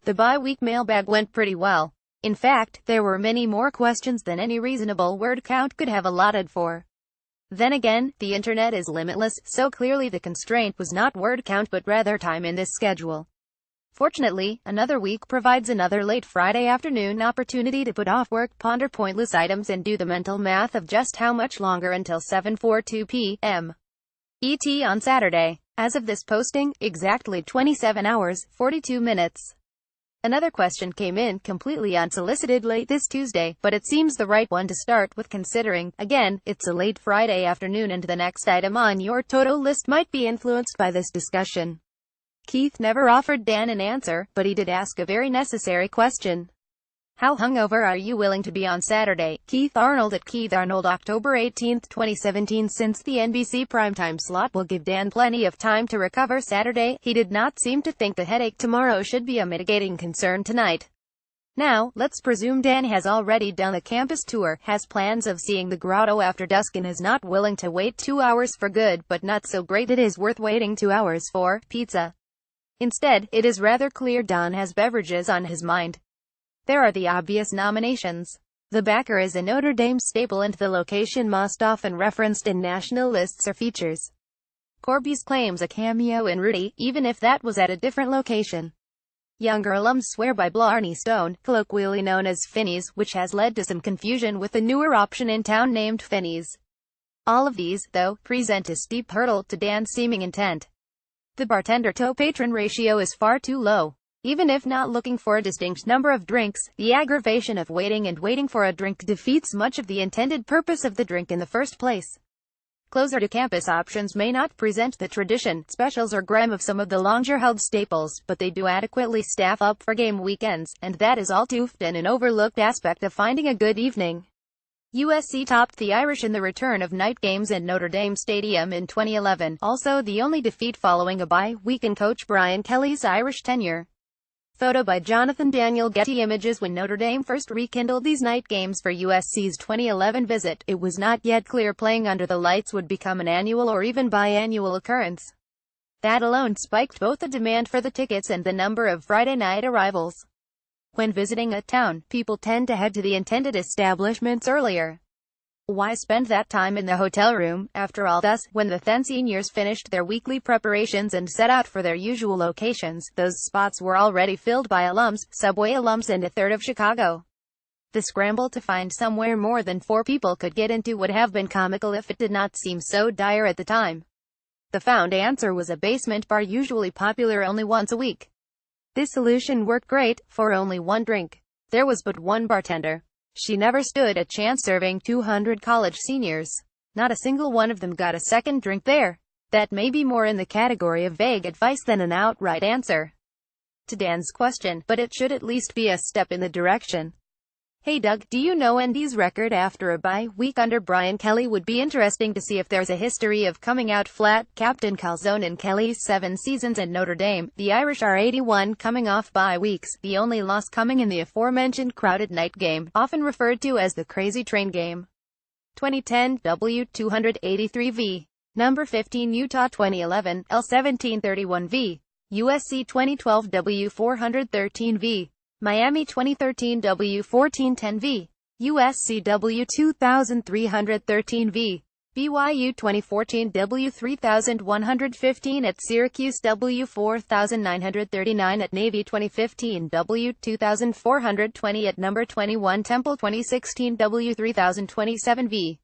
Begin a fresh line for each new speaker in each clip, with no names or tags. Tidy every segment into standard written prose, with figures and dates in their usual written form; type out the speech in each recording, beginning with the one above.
The bye-week mailbag went pretty well. In fact, there were many more questions than any reasonable word count could have allotted for. Then again, the internet is limitless, so clearly the constraint was not word count but rather time in this schedule. Fortunately, another week provides another late Friday afternoon opportunity to put off work, ponder pointless items and do the mental math of just how much longer until 7:42 p.m. ET on Saturday. As of this posting, exactly 27 hours, 42 minutes. Another question came in completely unsolicited late this Tuesday, but it seems the right one to start with considering, again, it's a late Friday afternoon and the next item on your to-do list might be influenced by this discussion. Keith never offered Dan an answer, but he did ask a very necessary question. How hungover are you willing to be on Saturday? Keith Arnold at Keith Arnold, October 18, 2017. Since the NBC primetime slot will give Dan plenty of time to recover Saturday, he did not seem to think the headache tomorrow should be a mitigating concern tonight. Now, let's presume Dan has already done the campus tour, has plans of seeing the grotto after dusk and is not willing to wait 2 hours for good, but not so great it is worth waiting 2 hours for pizza. Instead, it is rather clear Dan has beverages on his mind. There are the obvious nominations. The backer is a Notre Dame staple and the location most often referenced in national lists or features. Corby's claims a cameo in Rudy, even if that was at a different location. Younger alums swear by Blarney Stone, colloquially known as Finney's, which has led to some confusion with the newer option in town named Finney's. All of these, though, present a steep hurdle to Dan's seeming intent. The bartender-to-patron ratio is far too low. Even if not looking for a distinct number of drinks, the aggravation of waiting for a drink defeats much of the intended purpose of the drink in the first place. Closer-to-campus options may not present the tradition, specials or grime of some of the longer-held staples, but they do adequately staff up for game weekends, and that is all too often an overlooked aspect of finding a good evening. USC topped the Irish in the return of night games at Notre Dame Stadium in 2011, also the only defeat following a bye week in Coach Brian Kelly's Irish tenure. Photo by Jonathan Daniel. Getty Images. When Notre Dame first rekindled these night games for USC's 2011 visit, it was not yet clear playing under the lights would become an annual or even biannual occurrence. That alone spiked both the demand for the tickets and the number of Friday night arrivals. When visiting a town, people tend to head to the intended establishments earlier. Why spend that time in the hotel room, after all? Thus, when the then seniors finished their weekly preparations and set out for their usual locations, those spots were already filled by alums, Subway alums and a third of Chicago. The scramble to find somewhere more than 4 people could get into would have been comical if it did not seem so dire at the time. The found answer was a basement bar, usually popular only once a week. This solution worked great, for only one drink. There was but one bartender. She never stood a chance serving 200 college seniors. Not a single one of them got a second drink there. That may be more in the category of vague advice than an outright answer to Dan's question, but it should at least be a step in the direction. Hey Doug, do you know ND's record after a bye week under Brian Kelly? Would be interesting to see if there's a history of coming out flat. Captain Calzone in Kelly's 7 seasons at Notre Dame, the Irish are 81 coming off bye weeks, the only loss coming in the aforementioned crowded night game, often referred to as the Crazy Train game. 2010 W283V. Number 15 Utah 2011 L1731V. USC 2012 W413V. Miami 2013 W1410V. USC W2313V. BYU 2014 W3115 at Syracuse. W4939 at Navy. 2015 W2420 at number 21 Temple. 2016 W3027V.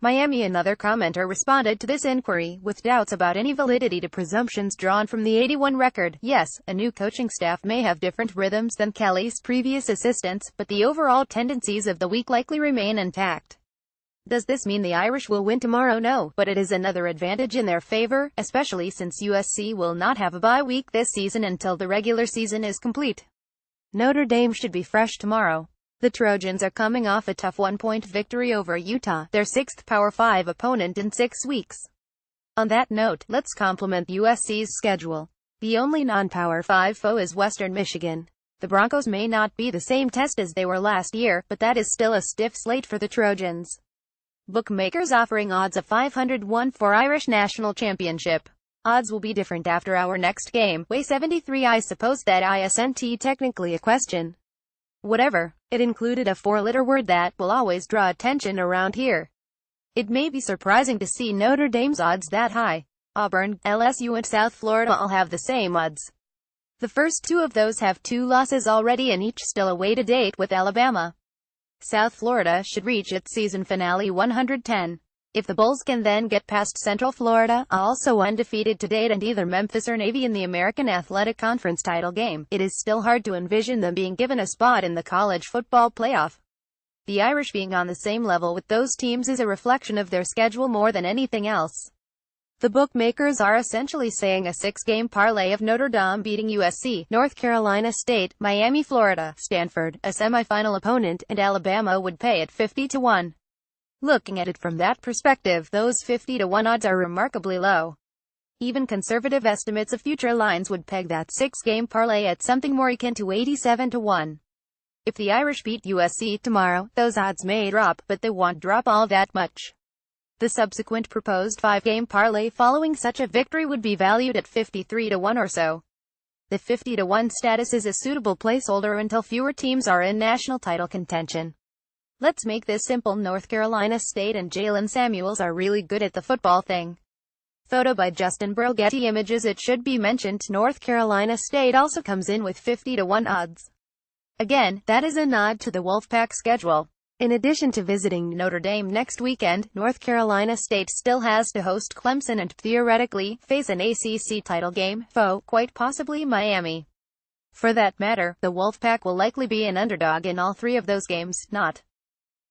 Miami. Another commenter responded to this inquiry, with doubts about any validity to presumptions drawn from the 81 record. Yes, a new coaching staff may have different rhythms than Kelly's previous assistants, but the overall tendencies of the week likely remain intact. Does this mean the Irish will win tomorrow? No, but it is another advantage in their favor, especially since USC will not have a bye week this season until the regular season is complete. Notre Dame should be fresh tomorrow. The Trojans are coming off a tough 1-point victory over Utah, their 6th Power 5 opponent in 6 weeks. On that note, let's compliment USC's schedule. The only non-Power 5 foe is Western Michigan. The Broncos may not be the same test as they were last year, but that is still a stiff slate for the Trojans. Bookmakers offering odds of 501 for Irish National Championship. Odds will be different after our next game. Weigh 73. I suppose that isn't technically a question. Whatever. It included a 4-letter word that will always draw attention around here. It may be surprising to see Notre Dame's odds that high. Auburn, LSU and South Florida all have the same odds. The first two of those have 2 losses already and each still away to date with Alabama. South Florida should reach its season finale 110. If the Bulls can then get past Central Florida, also undefeated to date, and either Memphis or Navy in the American Athletic Conference title game, it is still hard to envision them being given a spot in the college football playoff. The Irish being on the same level with those teams is a reflection of their schedule more than anything else. The bookmakers are essentially saying a 6-game parlay of Notre Dame beating USC, North Carolina State, Miami, Florida, Stanford, a semifinal opponent, and Alabama would pay at 50-1. Looking at it from that perspective, those 50-1 odds are remarkably low. Even conservative estimates of future lines would peg that 6-game parlay at something more akin to 87-1. If the Irish beat USC tomorrow, those odds may drop, but they won't drop all that much. The subsequent proposed 5-game parlay following such a victory would be valued at 53-1 or so. The 50-1 status is a suitable placeholder until fewer teams are in national title contention. Let's make this simple. North Carolina State and Jalen Samuels are really good at the football thing. Photo by Justin Brill. Getty Images. It should be mentioned, North Carolina State also comes in with 50-1 odds. Again, that is a nod to the Wolfpack schedule. In addition to visiting Notre Dame next weekend, North Carolina State still has to host Clemson and, theoretically, face an ACC title game foe, quite possibly Miami. For that matter, the Wolfpack will likely be an underdog in all 3 of those games, not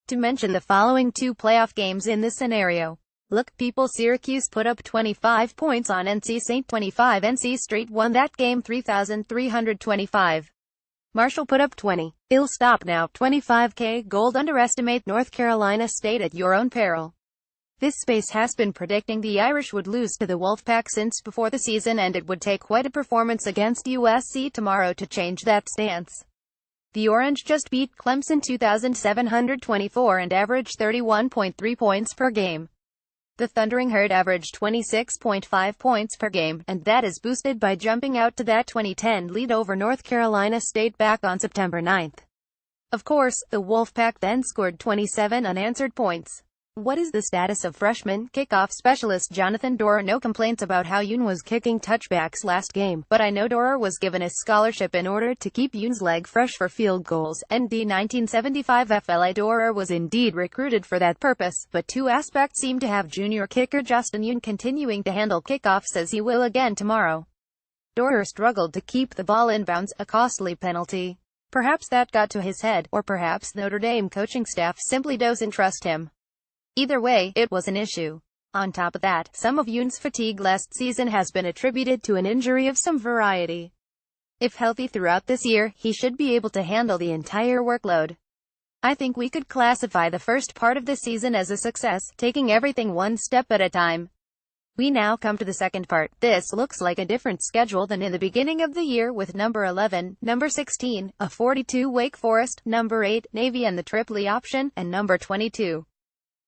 to mention the following 2 playoff games in this scenario. Look, people, Syracuse put up 25 points on NC State 25. NC State won that game 3,325. Marshall put up 20. It'll stop now. 25K gold. Underestimate North Carolina State at your own peril. This space has been predicting the Irish would lose to the Wolfpack since before the season, and it would take quite a performance against USC tomorrow to change that stance. The Orange just beat Clemson 2,724 and averaged 31.3 points per game. The Thundering Herd averaged 26.5 points per game, and that is boosted by jumping out to that 2010 lead over North Carolina State back on September 9. Of course, the Wolfpack then scored 27 unanswered points. What is the status of freshman kickoff specialist Jonathan Doerer? No complaints about how Yoon was kicking touchbacks last game, but I know Doerer was given a scholarship in order to keep Yoon's leg fresh for field goals. ND 1975 FLA. Doerer was indeed recruited for that purpose, but 2 aspects seem to have junior kicker Justin Yoon continuing to handle kickoffs as he will again tomorrow. Doerer struggled to keep the ball in bounds, a costly penalty. Perhaps that got to his head, or perhaps Notre Dame coaching staff simply doesn't trust him. Either way, it was an issue. On top of that, some of Yoon's fatigue last season has been attributed to an injury of some variety. If healthy throughout this year, he should be able to handle the entire workload. I think we could classify the first part of the season as a success, taking everything one step at a time. We now come to the second part. This looks like a different schedule than in the beginning of the year, with number 11, number 16, a 42 Wake Forest, number 8, Navy and the Tripoli option, and number 22.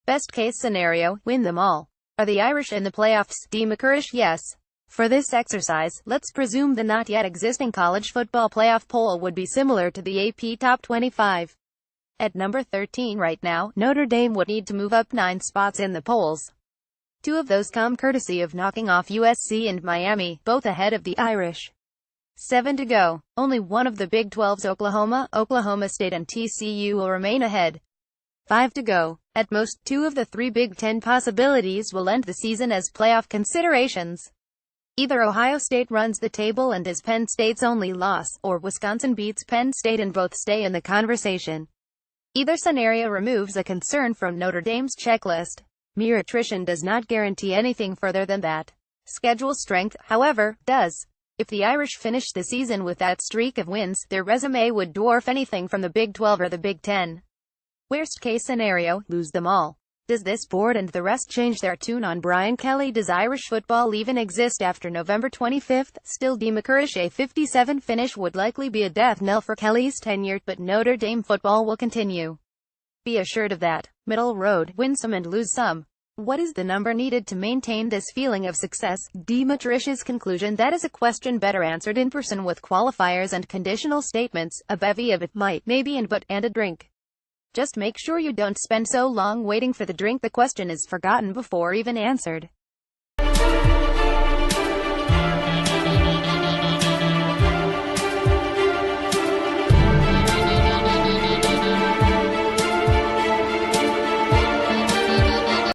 Best case scenario, win them all. Are the Irish in the playoffs? Democurish, yes. For this exercise, let's presume the not yet existing college football playoff poll would be similar to the AP Top 25. At number 13 right now, Notre Dame would need to move up 9 spots in the polls. 2 of those come courtesy of knocking off USC and Miami, both ahead of the Irish. 7 to go. Only one of the Big 12's Oklahoma, Oklahoma State and TCU will remain ahead. 5 to go. At most, 2 of the 3 Big Ten possibilities will end the season as playoff considerations. Either Ohio State runs the table and is Penn State's only loss, or Wisconsin beats Penn State and both stay in the conversation. Either scenario removes a concern from Notre Dame's checklist. Mere attrition does not guarantee anything further than that. Schedule strength, however, does. If the Irish finish the season with that streak of wins, their resume would dwarf anything from the Big 12 or the Big 10. Worst case scenario, lose them all. Does this board and the rest change their tune on Brian Kelly? Does Irish football even exist after November 25? Still, Democurish, a 57 finish would likely be a death knell for Kelly's tenure, but Notre Dame football will continue. Be assured of that. Middle road, win some and lose some. What is the number needed to maintain this feeling of success? Dimitrish's conclusion: that is a question better answered in person with qualifiers and conditional statements, a bevy of if, might, maybe and but, and a drink. Just make sure you don't spend so long waiting for the drink the question is forgotten before even answered.